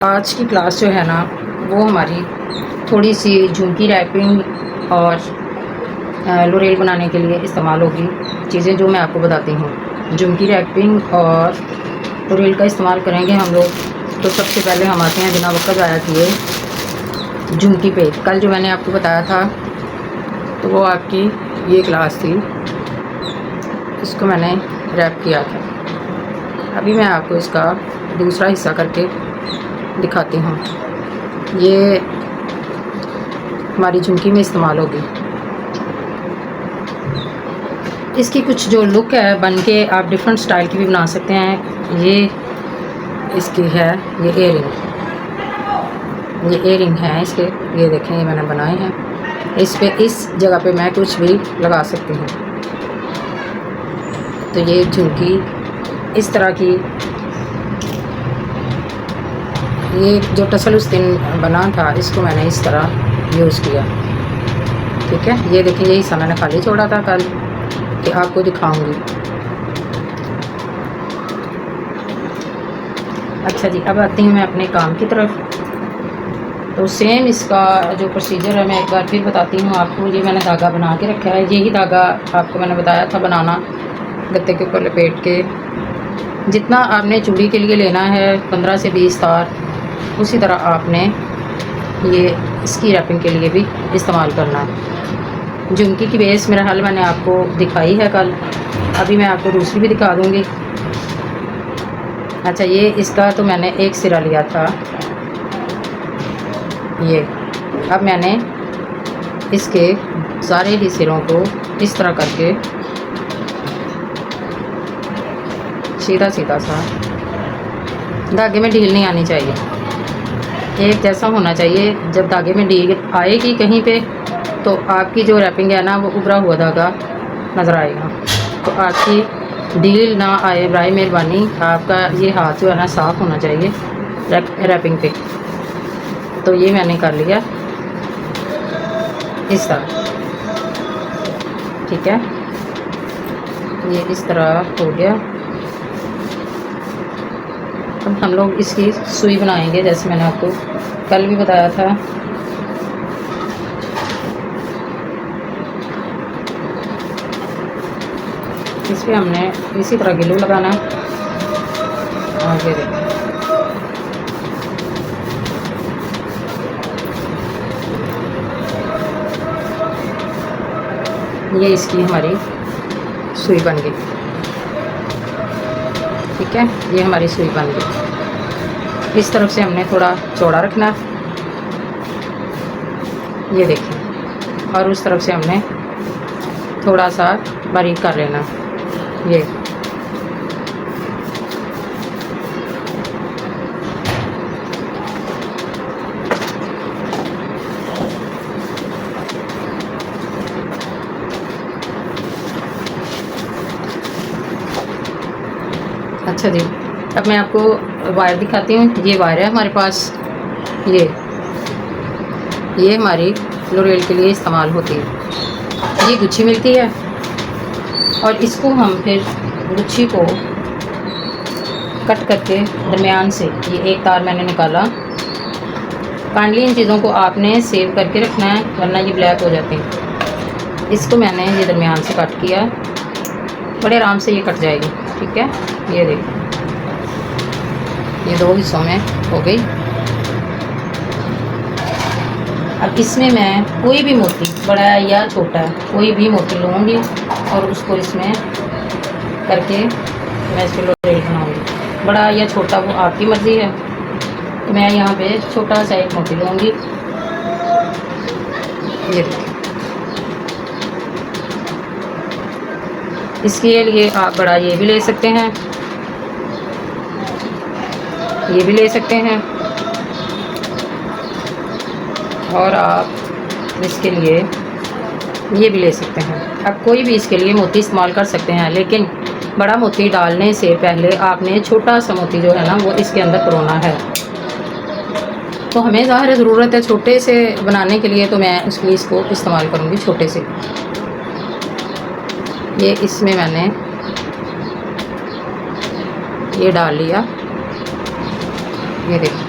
आज की क्लास जो है ना वो हमारी थोड़ी सी झुमकी रैपिंग और लोरेल बनाने के लिए इस्तेमाल होगी चीज़ें जो मैं आपको बताती हूँ। झुमकी रैपिंग और लोरेल का इस्तेमाल करेंगे हम लोग। तो सबसे पहले हम आते हैं बिना वक्त ज़ाया किए झुमकी पे। कल जो मैंने आपको बताया था तो वो आपकी ये क्लास थी, इसको मैंने रैप किया था। अभी मैं आपको इसका दूसरा हिस्सा करके दिखाती हूँ। ये हमारी झुमकी में इस्तेमाल होगी। इसकी कुछ जो लुक है बन के आप डिफरेंट स्टाइल की भी बना सकते हैं। ये इसकी है ये एयरिंग है इसके। ये देखें ये मैंने बनाए हैं। इस पे इस जगह पे मैं कुछ भी लगा सकती हूँ। तो ये झुमकी इस तरह की, ये जो टसल उस दिन बना था इसको मैंने इस तरह यूज़ किया। ठीक है, ये देखिए ये हिस्सा मैंने खाली छोड़ा था कल कि आपको दिखाऊंगी। अच्छा जी, अब आती हूँ मैं अपने काम की तरफ। तो सेम इसका जो प्रोसीजर है मैं एक बार फिर बताती हूँ आपको। ये मैंने धागा बना के रखा है। यही धागा आपको मैंने बताया था बनाना, गत्ते के ऊपर लपेट के। जितना आपने चूड़ी के लिए लेना है 15 से 20 तार, उसी तरह आपने ये इसकी रैपिंग के लिए भी इस्तेमाल करना है। झुमकी की बेस मेरा हल मैंने आपको दिखाई है कल, अभी मैं आपको दूसरी भी दिखा दूँगी। अच्छा, ये इसका तो मैंने एक सिरा लिया था ये। अब मैंने इसके सारे ही सिरों को इस तरह करके सीधा सीधा सा, धागे में ढील नहीं आनी चाहिए, एक जैसा होना चाहिए। जब धागे में ढील आएगी कहीं पे तो आपकी जो रैपिंग है ना वो उभरा हुआ धागा नज़र आएगा। तो आपकी ढील ना आए बराए मेहरबानी, आपका ये हाथ जो है ना साफ़ होना चाहिए रैपिंग पे। तो ये मैंने कर लिया इस तरह। ठीक है, ये इस तरह हो गया। अब हम लोग इसकी सुई बनाएंगे जैसे मैंने आपको कल भी बताया था। इस पर हमने इसी तरह ग्लू लगाना। और ये देखिए ये इसकी हमारी सुई बन गई। ठीक है, ये हमारी सुई बन गई। इस तरफ से हमने थोड़ा चौड़ा रखना, ये देखिए, और उस तरफ से हमने थोड़ा सा बारीक कर लेना। ये अच्छा जी, अब मैं आपको वायर दिखाती हूँ। ये वायर है हमारे पास, ये हमारी लोरेल के लिए इस्तेमाल होती है। ये गुच्छी मिलती है और इसको हम फिर गुच्छी को कट करके दरमियान से, ये एक तार मैंने निकाला। काइंडली इन चीज़ों को आपने सेव करके रखना है वरना ये ब्लैक हो जाते हैं। इसको मैंने ये दरमियान से कट किया, बड़े आराम से ये कट जाएगी। ठीक है, ये देखिए ये दो हिस्सों में हो गई। अब इसमें मैं कोई भी मोती, बड़ा या छोटा, कोई भी मोती लूँगी और उसको इसमें करके मैं इसको लोरेल बनाऊँगी। बड़ा या छोटा वो आपकी मर्ज़ी है। तो मैं यहाँ पे छोटा सा एक मोती लूँगी। ये देखिए, इसके लिए आप बड़ा ये भी ले सकते हैं, ये भी ले सकते हैं, और आप इसके लिए ये भी ले सकते हैं। अब कोई भी इसके लिए मोती इस्तेमाल कर सकते हैं, लेकिन बड़ा मोती डालने से पहले आपने छोटा सा मोती जो है ना वो इसके अंदर परोना है। तो हमें ज़ाहिर ज़रूरत है छोटे से बनाने के लिए, तो मैं उसके लिए इसको इस्तेमाल करूँगी छोटे से। ये इसमें मैंने ये डाल लिया, ये देखिए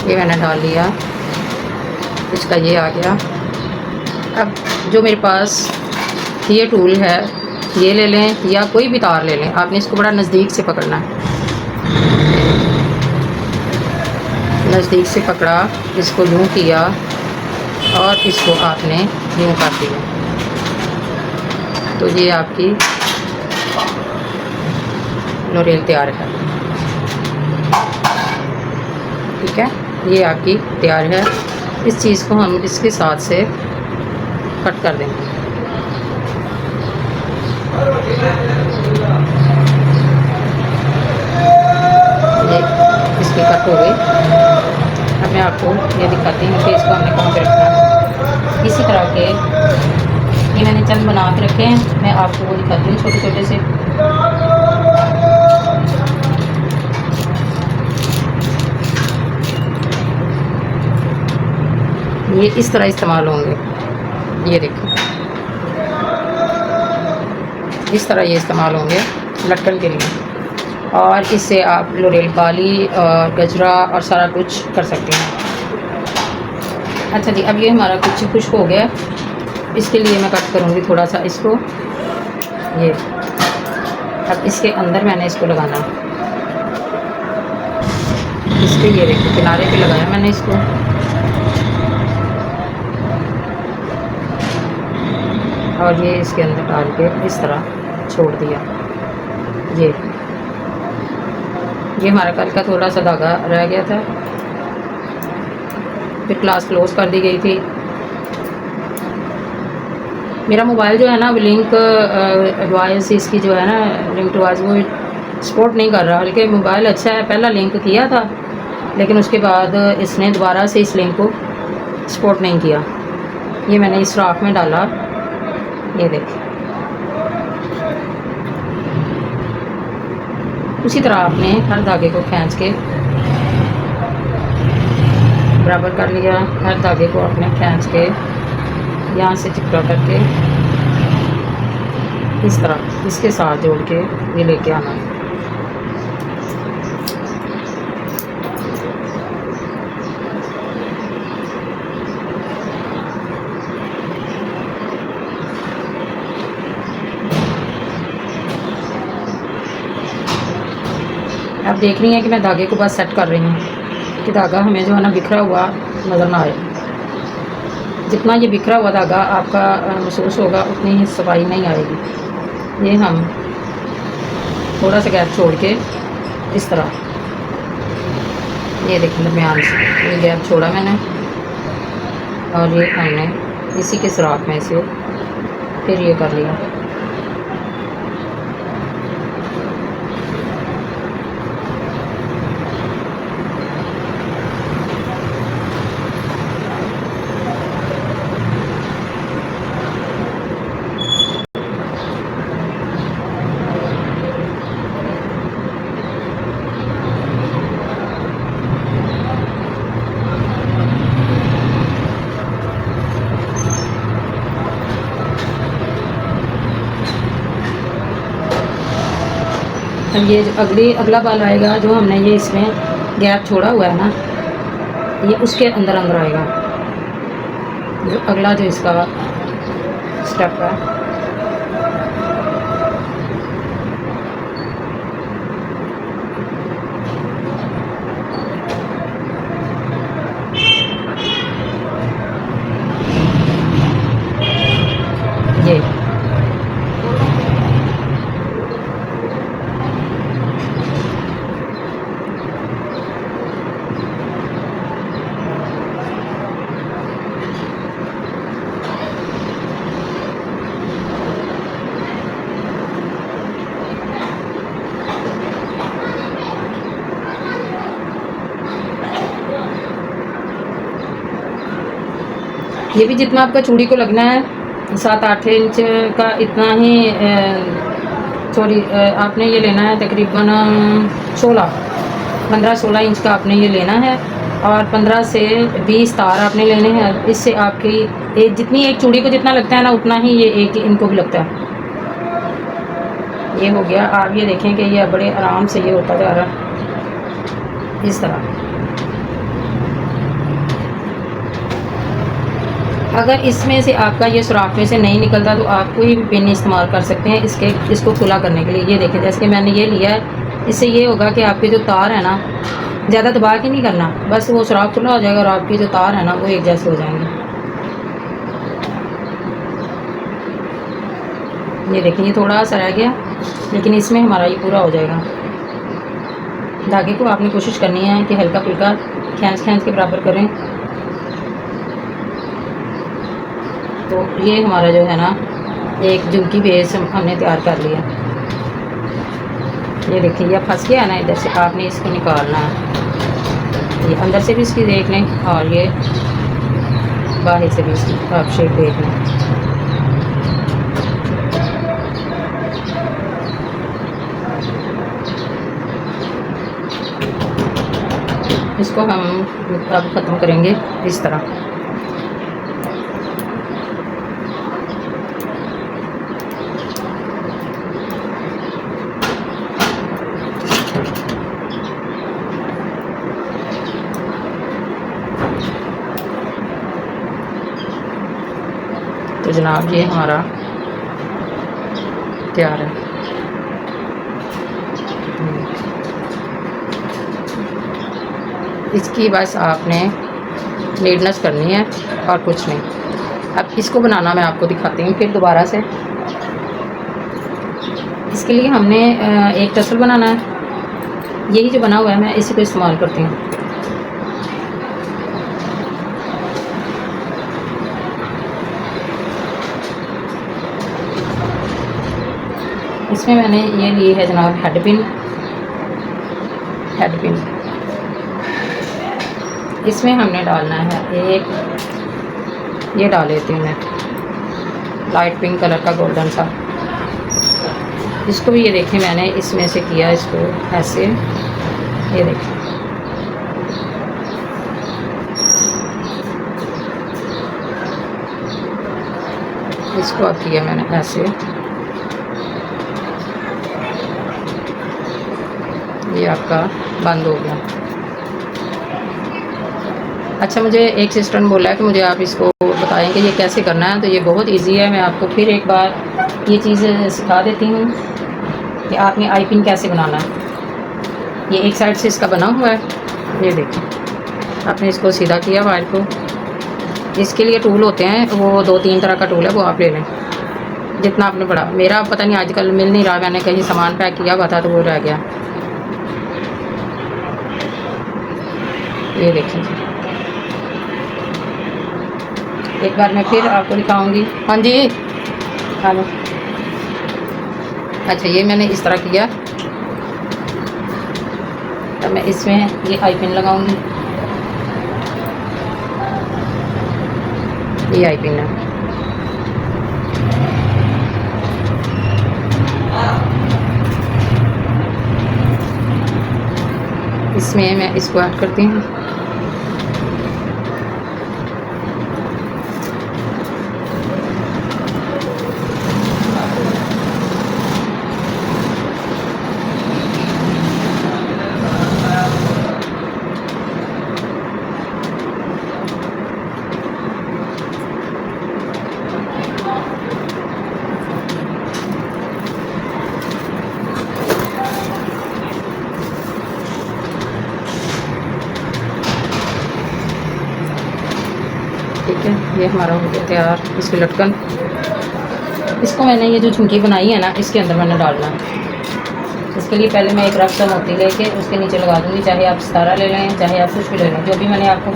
ये मैंने डाल लिया, इसका ये आ गया। अब जो मेरे पास ये टूल है ये ले लें या कोई भी तार ले लें, आपने इसको बड़ा नज़दीक से पकड़ना है। नज़दीक से पकड़ा, इसको यूँ किया और इसको आपने यूँ कर दिया, तो ये आपकी लोरेल तैयार है। ठीक है, ये आपकी तैयार है। इस चीज़ को हम इसके साथ से कट कर देंगे। ये इसकी कट हो गई। अब मैं आपको ये दिखाती हूँ कि इसको हमने कहाँ पे रखना है। इसी तरह के ये मैंने चंद बना के रखे हैं, मैं आपको वो दिखाती हूँ छोटे छोटे से। ये इस तरह इस्तेमाल होंगे, ये देखिए इस तरह ये इस्तेमाल होंगे लटकन के लिए, और इससे आप लोरेल बाली और गजरा और सारा कुछ कर सकते हैं। अच्छा जी, अब ये हमारा कुछ खुश्क हो गया, इसके लिए मैं कट करूँगी थोड़ा सा इसको। ये अब इसके अंदर मैंने इसको लगाना है, इसके ये देखिए किनारे पे लगाया मैंने इसको। और ये इसके अंदर डाल के इस तरह छोड़ दिया। ये हमारा कल का थोड़ा सा धागा रह गया था, फिर क्लास क्लोज़ कर दी गई थी। मेरा मोबाइल जो है ना, वो लिंक एडवाइस इसकी जो है ना, लिंक एडवाइस वो सपोर्ट नहीं कर रहा। बल्कि मोबाइल अच्छा है, पहला लिंक किया था लेकिन उसके बाद इसने दोबारा से इस लिंक को सपोर्ट नहीं किया। ये मैंने इस फ्रॉक में डाला, ये देखिए। उसी तरह आपने हर धागे को खींच के बराबर कर लिया। हर धागे को आपने खींच के यहाँ से चिपका करके इस तरह इसके साथ जोड़ के ये लेके आना है। आप देख रही हैं कि मैं धागे को बस सेट कर रही हूँ कि धागा हमें जो है ना बिखरा हुआ नज़र ना आए। जितना ये बिखरा हुआ धागा आपका महसूस होगा उतनी ही सफाई नहीं आएगी। ये हम थोड़ा सा गैप छोड़ के इस तरह, ये देखिए दरमियान से ये गैप छोड़ा मैंने, और ये हमने इसी के सुराख में से फिर ये कर लिया। अब ये जो अगला बाल आएगा जो हमने ये इसमें गैप छोड़ा हुआ है ना, ये उसके अंदर आएगा। जो अगला जो इसका स्टेप है, ये ये भी जितना आपका चूड़ी को लगना है 7-8 इंच का, इतना ही सॉरी आपने ये लेना है तकरीबन 15-16 इंच का आपने ये लेना है, और 15 से 20 तार आपने लेने हैं। इससे आपकी जितनी एक चूड़ी को जितना लगता है ना, उतना ही ये एक इनको भी लगता है। ये हो गया। आप ये देखें कि ये बड़े आराम से ये होता जा रहा है इस तरह। अगर इसमें से आपका ये सुराख में से नहीं निकलता तो आप कोई भी पिन इस्तेमाल कर सकते हैं इसको खुला करने के लिए। ये देखें, जैसे कि मैंने ये लिया है, इससे ये होगा कि आपके जो तार है ना, ज़्यादा दबा के नहीं करना, बस वो सुराख खुला हो जाएगा और आपके जो तार है ना वो एक जैसे हो जाएंगे। ये देखिए, ये थोड़ा सा रह गया, लेकिन इसमें हमारा ये पूरा हो जाएगा। धागे को आपने कोशिश करनी है कि हल्का फुल्का खींच के बराबर करें। तो ये हमारा जो है ना एक झुमकी बेस हमने तैयार कर लिया। ये देखिए, ये फंस गया ना, इधर से आपने इसको निकालना है। ये अंदर से भी इसकी देख लें और ये बाहर से भी इसकी आप शेप देख लें। इसको हम अब ख़त्म करेंगे इस तरह। तो जनाब ये हमारा तैयार है। इसकी बस आपने नीटनेस करनी है और कुछ नहीं। अब इसको बनाना मैं आपको दिखाती हूँ फिर दोबारा से। इसके लिए हमने एक टसल बनाना है। यही जो बना हुआ है मैं इसी को इस्तेमाल करती हूँ। इसमें मैंने ये ली है जनाब हेड पिन। इसमें हमने डालना है एक, ये डाल लेती हूँ मैं, लाइट पिंक कलर का गोल्डन सा। इसको भी ये देखें मैंने इसमें से किया, इसको ऐसे, ये देखें। इसको अब किया मैंने ऐसे, ये आपका बंद हो गया। अच्छा, मुझे एक सिस्टर ने बोला है कि मुझे आप इसको बताएं कि ये कैसे करना है। तो ये बहुत इजी है, मैं आपको फिर एक बार ये चीज़ सिखा देती हूँ कि आपने आई पिन कैसे बनाना है। ये एक साइड से इसका बना हुआ है, ये देखिए, आपने इसको सीधा किया वायर को। इसके लिए टूल होते हैं, वो 2-3 तरह का टूल है, वो आप ले लें जितना आपने पड़ा। मेरा पता नहीं आजकल मिल नहीं रहा, मैंने कहीं सामान पैक किया हुआ था तो वो रह गया। ये देखिए, एक बार मैं फिर आपको दिखाऊंगी। हाँ जी, हेलो। अच्छा, ये मैंने इस तरह किया। तो मैं इसमें ये आई पिन लगाऊंगी। ये आई पिन है। इसमें मैं इसको ऐड करती हूँ। ठीक है, ये हमारा हो गया तैयार। इसकी लटकन, इसको मैंने ये जो झुमकी बनाई है ना, इसके अंदर मैंने डालना है। इसके लिए पहले मैं एक रफ सा मोती लेके उसके नीचे लगा दूँगी। चाहे आप सितारा ले लें, चाहे आप कुछ भी ले लें, जो भी मैंने आपको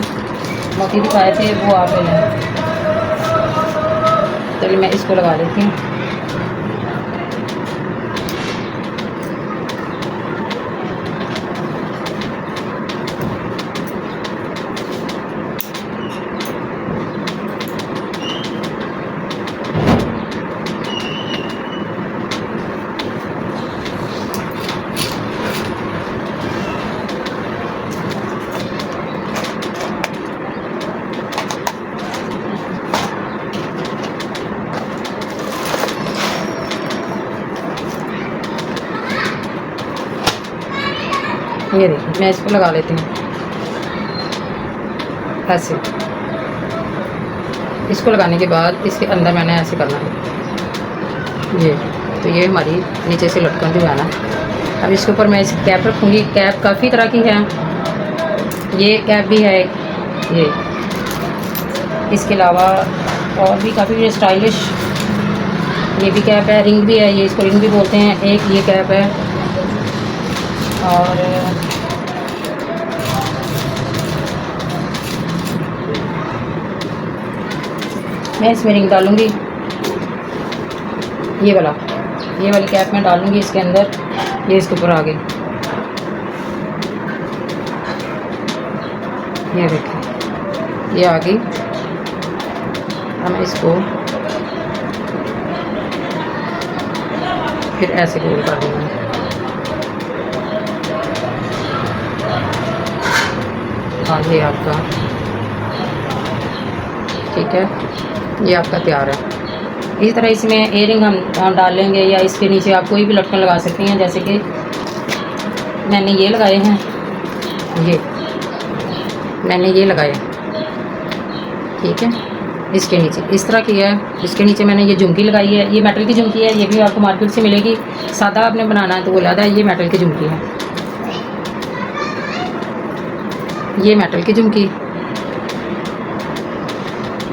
मोती दिखाए थे वो आप ले लें। चलिए मैं इसको लगा देती हूँ। ये देखिए, मैं इसको लगा लेती हूँ ऐसे। इसको लगाने के बाद इसके अंदर मैंने ऐसे करना है ये। तो ये हमारी नीचे से लटकन जो है ना, अब इसके ऊपर मैं इस कैप रखूँगी। कैप काफ़ी तरह की है, ये कैप भी है ये, इसके अलावा और भी काफ़ी स्टाइलिश ये भी कैप है, रिंग भी है, ये इसको रिंग भी बोलते हैं। एक ये कैप है और मैं इसमें रिंग डालूँगी, ये वाली कैप मैं डालूँगी इसके अंदर, ये इसके ऊपर आ गई, ये देखिए ये आ गई। अब मैं इसको फिर ऐसे गोल कर दूँगी। हाँ ये आपका ठीक है, ये आपका तैयार है। इसी तरह इसमें एयरिंग हम डाल लेंगे, या इसके नीचे आप कोई भी लटकन लगा सकती हैं। जैसे कि मैंने ये लगाए हैं, मैंने ये लगाए, ठीक है। इसके नीचे इस तरह की है, इसके नीचे मैंने ये झुमकी लगाई है, ये मेटल की झुमकी है, ये भी आपको मार्केट से मिलेगी। सादा आपने बनाना है तो वो ज़्यादा है, ये मेटल की झुमकी है, ये मेटल की झुमकी,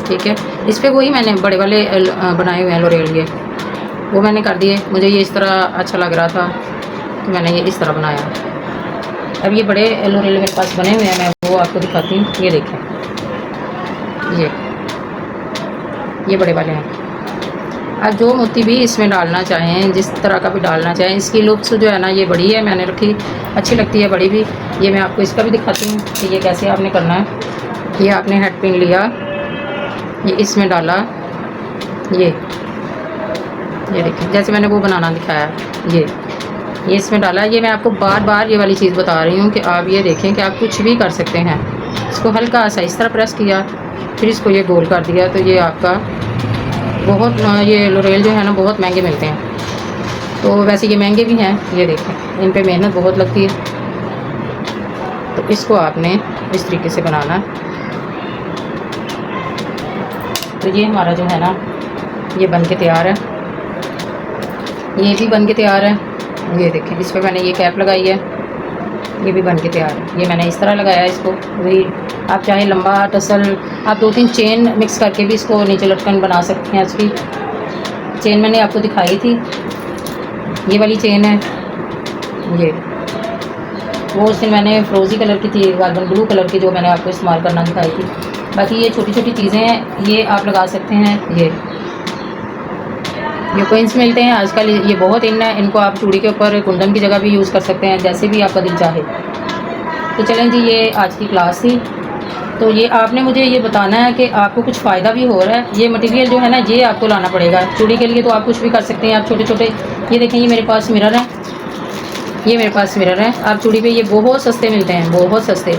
ठीक है। इस पर वही मैंने बड़े वाले बनाए हुए हैं लोरेल, ये वो मैंने कर दिए। मुझे ये इस तरह अच्छा लग रहा था तो मैंने ये इस तरह बनाया। अब ये बड़े लोरेल मेरे पास बने हुए हैं, मैं वो आपको दिखाती हूँ। ये देखें, ये बड़े वाले हैं। आप जो मोती भी इसमें डालना चाहें, जिस तरह का भी डालना चाहें, इसकी लुक्स जो है ना ये बड़ी है, मैंने रखी, अच्छी लगती है बड़ी भी। ये मैं आपको इसका भी दिखाती हूँ कि ये कैसे आपने करना है। ये आपने हेड पिन लिया, ये इसमें डाला, ये देखिए जैसे मैंने वो बनाना दिखाया, ये इसमें डाला। ये मैं आपको बार बार ये वाली चीज़ बता रही हूँ कि आप ये देखें कि आप कुछ भी कर सकते हैं। इसको हल्का सा इस तरह प्रेस किया, फिर इसको ये गोल कर दिया, तो ये आपका बहुत, ये लोरेल जो है ना बहुत महंगे मिलते हैं, तो वैसे ये महंगे भी हैं। ये देखें इन पे मेहनत बहुत लगती है, तो इसको आपने इस तरीके से बनाना। तो ये हमारा जो है ना ये बन के तैयार है, ये भी बन के तैयार है। ये देखें इस पर मैंने ये कैप लगाई है, ये भी बन के तैयार है। ये मैंने इस तरह लगाया है इसको, वही आप चाहे लंबा टसल, आप 2-3 चेन मिक्स करके भी इसको नीचे लटकन बना सकते हैं। इसकी चेन मैंने आपको दिखाई थी, ये वाली चेन है, ये वो उस दिन मैंने फ्रोज़ी कलर की थी, कार्बन ब्लू कलर की, जो मैंने आपको इस्तेमाल करना दिखाई थी। बाकी ये छोटी छोटी चीज़ें हैं, ये आप लगा सकते हैं। ये कोइंस मिलते हैं आजकल, ये बहुत इन है, इनको आप चूड़ी के ऊपर कुंदन की जगह भी यूज़ कर सकते हैं, जैसे भी आपका दिल चाहे। तो चलें जी, ये आज की क्लास थी। तो ये आपने मुझे ये बताना है कि आपको कुछ फ़ायदा भी हो रहा है। ये मटेरियल जो है ना ये आपको लाना पड़ेगा चूड़ी के लिए, तो आप कुछ भी कर सकते हैं। आप छोटे छोटे, ये देखें ये मेरे पास मिरर है, ये मेरे पास मिरर है। आप चूड़ी पे ये बहुत सस्ते मिलते हैं, बहुत सस्ते।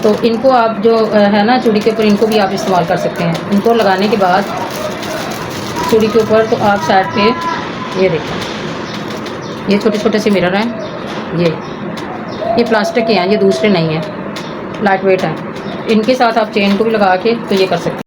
तो इनको आप जो है ना चूड़ी के ऊपर, इनको भी आप इस्तेमाल कर सकते हैं। इनको लगाने के बाद चूड़ी के ऊपर, तो आप साइड पे ये देखें, ये छोटे छोटे से मिरर हैं। ये प्लास्टिक के हैं, ये दूसरे नहीं हैं, लाइट वेट हैं। इनके साथ आप चेन को भी लगा के तो ये कर सकते हैं।